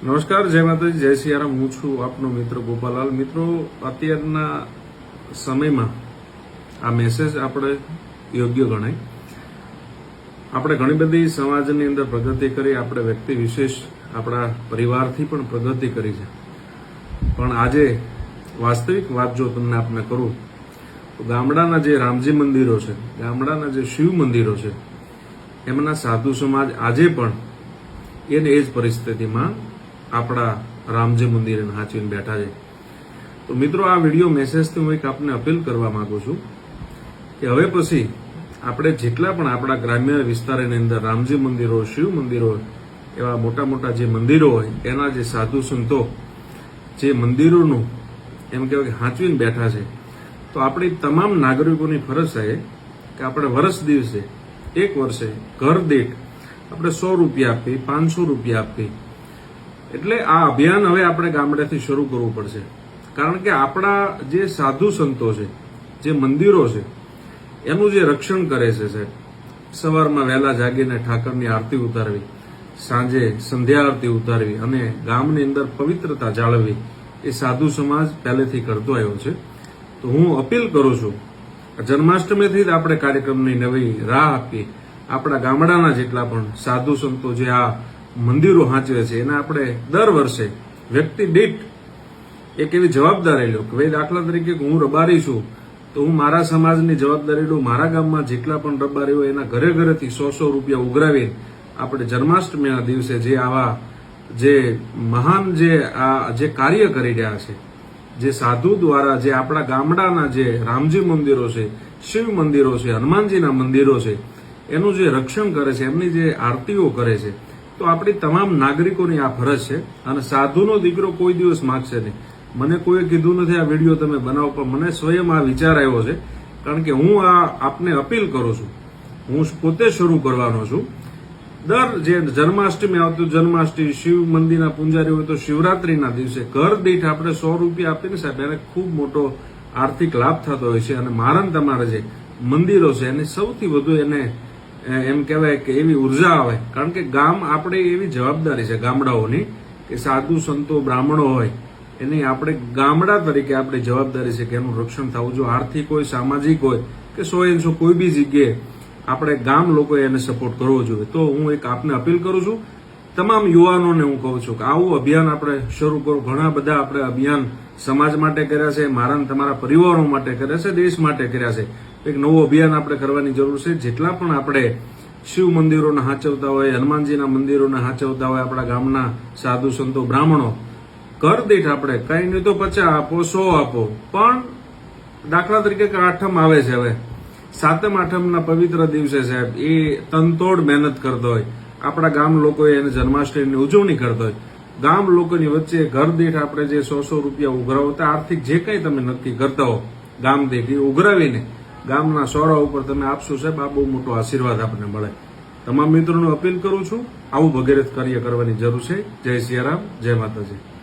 નમસ્કાર, જય માતાજી, જય સિયારામ। હું છું આપનો મિત્ર ગોપાલાલ। મિત્રો, અત્યારના સમયમાં આ મેસેજ આપણે યોગ્ય ગણાય। આપણે ઘણી બધી સમાજની અંદર પ્રગતિ કરી, આપણે વ્યક્તિ વિશેષ આપણા પરિવારથી પણ પ્રગતિ કરી છે, પણ આજે વાસ્તવિક વાત જો તમને આપને કરું તો ગામડાના જે રામજી મંદિરો છે, ગામડાના જે શિવ મંદિરો છે, એમના સાધુ સમાજ આજે પણ એને એ જ પરિસ્થિતિમાં આપણા રામજી મંદિરે હાંચવીને બેઠા છે। તો મિત્રો, આ વિડીયો મેસેજથી હું એક આપને અપીલ કરવા માંગુ છું કે હવે પછી આપણે જેટલા પણ આપણા ગ્રામ્ય વિસ્તારની અંદર રામજી મંદિરો, શિવ મંદિરો, એવા મોટા મોટા જે મંદિરો હોય એના જે સાધુ સંતો જે મંદિરોનું એમ કહેવાય કે હાંચવીને બેઠા છે, તો આપણી તમામ નાગરિકોની ફરજ છે કે આપણે વર્ષ દિવસે, એક વર્ષે ઘર દીઠ આપણે 100 રૂપિયા આપી, 500 રૂપિયા આપી, એટલે આ અભિયાન હવે આપણે ગામડેથી શરૂ કરવું પડશે। કારણ કે આપણા જે સાધુ સંતો છે, જે મંદિરો છે, એનું જે રક્ષણ કરે છે સાહેબ, સવારમાં વહેલા જાગીને ઠાકરની આરતી ઉતારવી, સાંજે સંધ્યા આરતી ઉતારવી અને ગામની અંદર પવિત્રતા જાળવવી, એ સાધુ સમાજ પહેલેથી કરતો આવ્યો છે। તો હું અપીલ કરું છું, જન્માષ્ટમીથી જ આપણે કાર્યક્રમની નવી રાહ આપી, આપણા ગામડાના જેટલા પણ સાધુ સંતો જે આ મંદિરો હાંચવે છે એને આપણે દર વર્ષે વ્યક્તિ દીઠ એક એવી જવાબદારી લો કે ભાઈ, દાખલા તરીકે હું રબારી છું તો હું મારા સમાજની જવાબદારી લઉં, મારા ગામમાં જેટલા પણ રબારી હોય એના ઘરે ઘરેથી 100 રૂપિયા ઉઘરાવીને આપણે જન્માષ્ટમીના દિવસે જે આવા જે મહાન જે કાર્ય કરી રહ્યા છે, જે સાધુ દ્વારા જે આપણા ગામડાના જે રામજી મંદિરો છે, શિવ મંદિરો છે, હનુમાનજીના મંદિરો છે, એનું જે રક્ષણ કરે છે, એમની જે આરતીઓ કરે છે, તો આપણી તમામ નાગરિકોની આ ફરજ છે। અને સાધુનો દીકરો કોઈ દિવસ માગશે નહીં। મને કોઈએ કીધું નથી આ વિડીયો તમે બનાવો, પણ મને સ્વયં આ વિચાર આવ્યો છે, કારણ કે હું આ આપને અપીલ કરું છું, હું પોતે શરૂ કરવાનો છું। દર જે જન્માષ્ટમી આવતું, જન્માષ્ટમી, શિવ મંદિરના પૂંજારી હોય તો શિવરાત્રીના દિવસે ઘર દીઠ આપણે 100 રૂપિયા આપીને સાહેબ એને ખૂબ મોટો આર્થિક લાભ થતો હોય છે। અને મારા તમારા જે મંદિરો છે એને સૌથી વધુ એને એમ કહેવાય કે એવી ઉર્જા આવે, કારણ કે ગામ આપણે એવી જવાબદારી છે ગામડાઓની કે સાધુ સંતો બ્રાહ્મણો હોય એની આપણે ગામડા તરીકે આપણી જવાબદારી છે કે એનું રક્ષણ થવું જોઈએ। આર્થિક હોય, સામાજિક હોય કે 100 કોઈ બી જગ્યાએ આપણે ગામ લોકોએ એને સપોર્ટ કરવો જોઈએ। તો હું એક આપને અપીલ કરું છું, તમામ યુવાનોને હું કહું છું કે આવું અભિયાન આપણે શરૂ કરો। ઘણા બધા આપણે અભિયાન સમાજ માટે કર્યા છે, મારા તમારા પરિવારો માટે કર્યા છે, દેશ માટે કર્યા છે। એક નવું અભિયાન આપણે કરવાની જરૂર છે। જેટલા પણ આપણે શિવ મંદિરોને હાચવતા હોય, હનુમાનજીના મંદિરોને હાચવતા હોય, આપણા ગામના સાધુ સંતો બ્રાહ્મણો, ઘર દીઠ આપણે કઈ નહીં તો 50 આપો, 100 આપો, પણ દાખલા તરીકે કે આઠમ આવે છે, હવે સાતમ આઠમના પવિત્ર દિવસે સાહેબ એ તનતોડ મહેનત કરતો હોય, આપણા ગામ લોકોએ એને જન્માષ્ટમીની ઉજવણી કરતો હોય, ગામ લોકોની વચ્ચે ઘર દીઠ આપણે જે 100 રૂપિયા ઉઘરાવતા, આર્થિક જે કંઈ તમે નક્કી કરતા હો ગામ દીઠ એ ઉઘરાવીને ગામના સોરા ઉપર તમે આપશો સાહેબ, આ બહુ મોટો આશીર્વાદ આપણને મળે। તમામ મિત્રોને અપીલ કરું છું, આવું ભગીરથ કાર્ય કરવાની જરૂર છે। જય સિયારામ, જય માતાજી।